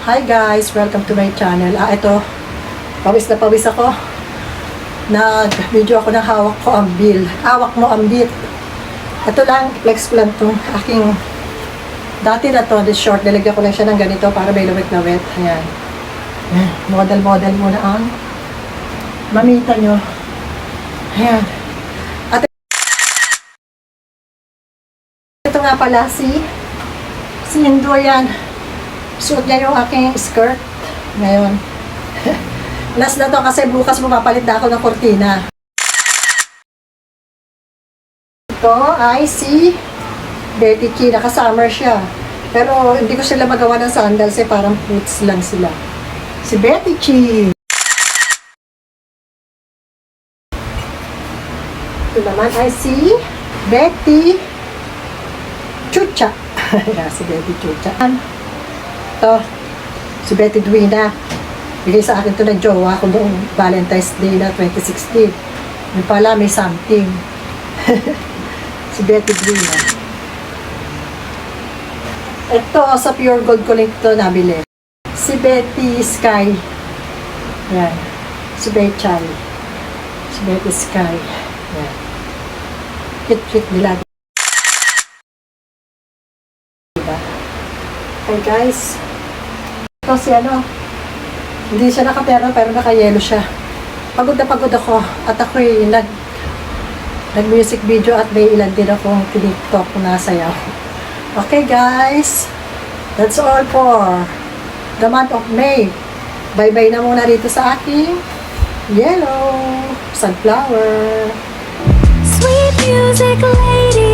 Hi guys! Welcome to my channel. Ito, pawis na pawis ako. Nag-video ako ng hawak ko ang bill. Hawak mo ang bit. Ito lang, flex ko lang itong aking dati na to, this short. Nilagyan ko lang siya ng ganito para may lawit-lawit. Ayan. Model muna ang mamita nyo. Ayan. At ito nga pala si Indo yan. Suot niya yung aking skirt. Ngayon. Last na to kasi bukas mapapalit na ako ng kortina. Ito ay si Betty Chi. Naka-summer siya. Pero hindi ko sila magawa ng sandals parang boots lang sila. Si Betty Chi. Ito naman ay si Betty Chucha. Si Betty Chucha. Ito, si Betty Duina. Bigay sa akin ito ng jowa ko noong Valentine's Day na 2016. Yung pala may something. Si Betty Duina. Ito, sa Pure Gold ko lang ito nabili. Si Betty Sky. Yan. Si Betty Chay. Si Betty Sky. Yan. Cute nila. Diba? Hi guys. Ito si hindi siya nakapera pero naka-yellow siya. Pagod na pagod ako at ako'y nag-music video at may ilan din akong TikTok na sayaw. Okay guys, that's all for the month of May. Bye-bye na muna dito sa aking yellow sunflower. Sweet music lady.